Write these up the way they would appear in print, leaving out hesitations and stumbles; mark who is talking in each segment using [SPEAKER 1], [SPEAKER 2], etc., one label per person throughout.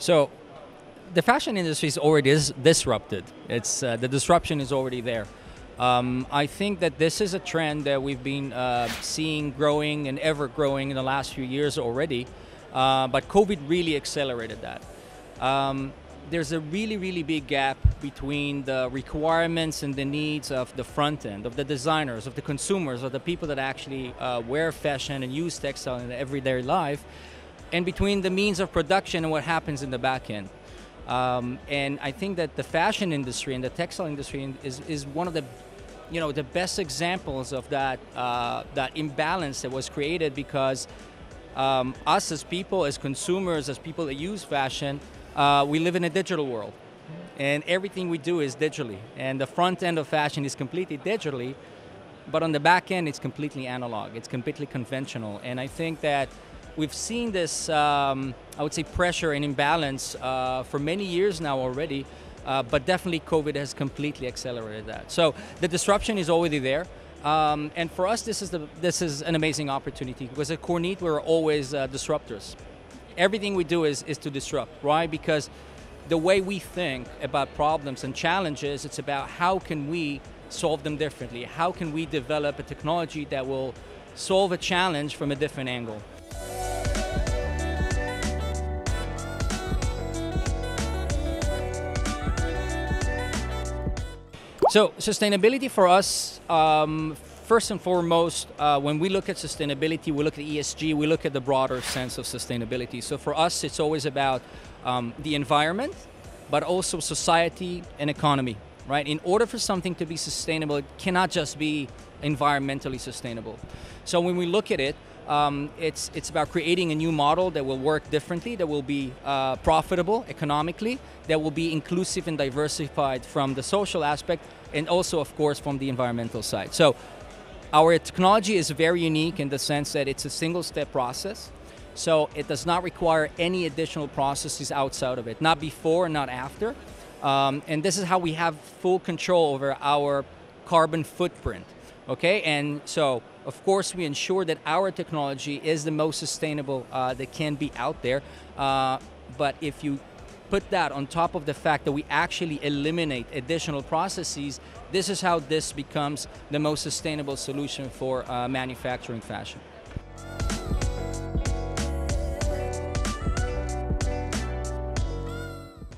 [SPEAKER 1] So the fashion industry is already disrupted. It's the disruption is already there. I think that this is a trend that we've been seeing growing and ever growing in the last few years already, but COVID really accelerated that. There's a really big gap between the requirements and the needs of the front end, of the designers, of the consumers, of the people that actually wear fashion and use textile in their everyday life, and between the means of production and what happens in the back end. And I think that the fashion industry and the textile industry is one of the the best examples of that that imbalance that was created because us as people, as consumers, as people that use fashion, we live in a digital world, and everything we do is digitally. And the front end of fashion is completely digitally, but on the back end, it's completely analog. It's completely conventional. And I think that we've seen this, I would say, pressure and imbalance for many years now already, but definitely COVID has completely accelerated that. So the disruption is already there. And for us, this is an amazing opportunity because at Kornit, we're always disruptors. Everything we do is to disrupt, right? Because the way we think about problems and challenges, it's about how can we solve them differently? How can we develop a technology that will solve a challenge from a different angle? So sustainability for us, first and foremost, when we look at sustainability, we look at ESG, we look at the broader sense of sustainability. So for us, it's always about the environment, but also society and economy, right? In order for something to be sustainable, it cannot just be environmentally sustainable. So when we look at it, it's about creating a new model that will work differently, that will be profitable economically, that will be inclusive and diversified from the social aspect, and also, of course, from the environmental side. So our technology is very unique in the sense that it's a single-step process. So it does not require any additional processes outside of it, not before, not after. And this is how we have full control over our carbon footprint. Okay, and so of course we ensure that our technology is the most sustainable that can be out there. But if you put that on top of the fact that we actually eliminate additional processes, this is how this becomes the most sustainable solution for manufacturing fashion.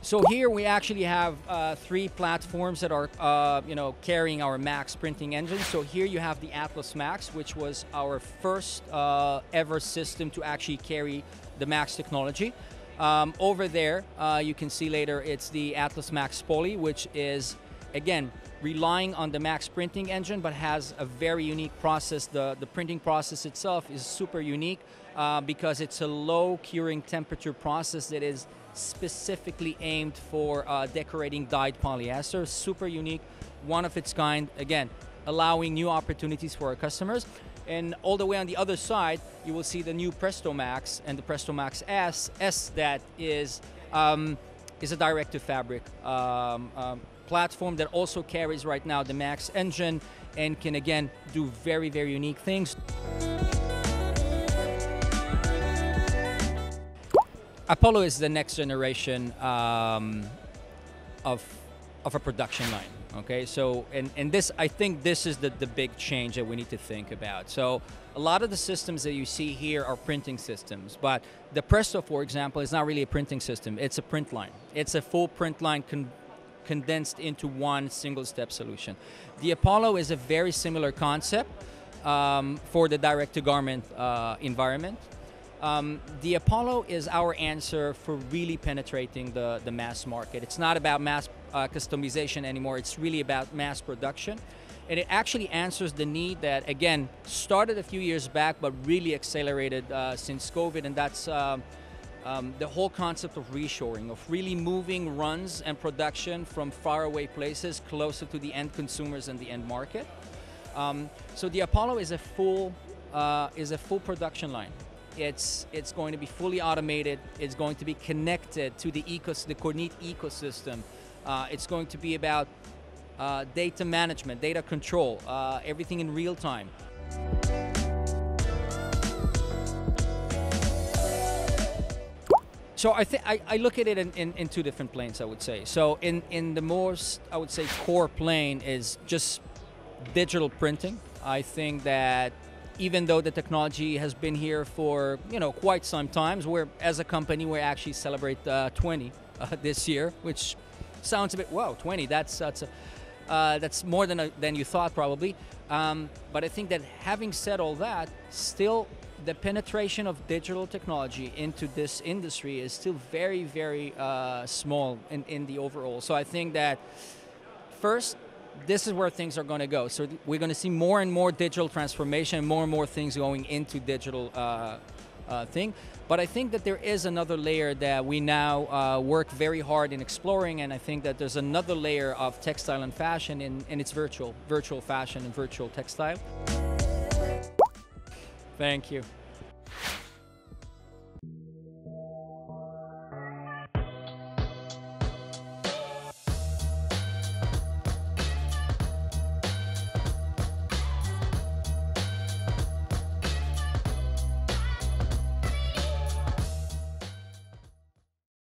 [SPEAKER 1] So here we actually have three platforms that are carrying our Max printing engine. So here you have the Atlas Max, which was our first ever system to actually carry the Max technology. Over there, you can see later, it's the Atlas Max Poly, which is, again, relying on the Max printing engine, but has a very unique process. The printing process itself is super unique because it's a low curing temperature process that is specifically aimed for decorating dyed polyester. Super unique, one of its kind, again, allowing new opportunities for our customers. And all the way on the other side, you will see the new Presto Max and the Presto Max S that is a direct-to-fabric platform that also carries right now the Max engine and can, again, do very unique things. Apollo is the next generation of a production line. Okay, so and this, I think this is the big change that we need to think about. So a lot of the systems that you see here are printing systems, but the Presto, for example, is not really a printing system. It's a print line. It's a full print line condensed into one single-step solution. The Apollo is a very similar concept for the direct-to-garment environment. The Apollo is our answer for really penetrating the mass market. It's not about mass customization anymore. It's really about mass production. And it actually answers the need that, again, started a few years back, but really accelerated since COVID. And that's the whole concept of reshoring, of really moving runs and production from faraway places closer to the end consumers and the end market. So the Apollo is a full production line. It's going to be fully automated. It's going to be connected to the Kornit ecosystem. It's going to be about data management, data control, everything in real time. So I look at it in two different planes, I would say. So in the most, I would say, core plane is just digital printing. I think that even though the technology has been here for quite some times, we're as a company we actually celebrate 20 this year, which sounds a bit, wow, 20. That's more than you thought probably. But I think that having said all that, still the penetration of digital technology into this industry is still very, very small in the overall. So I think that first, this is where things are going to go. So we're going to see more and more digital transformation, more and more things going into digital thing. But I think that there is another layer that we now work very hard in exploring, and I think that there's another layer of textile and fashion in its virtual fashion and virtual textile. Thank you.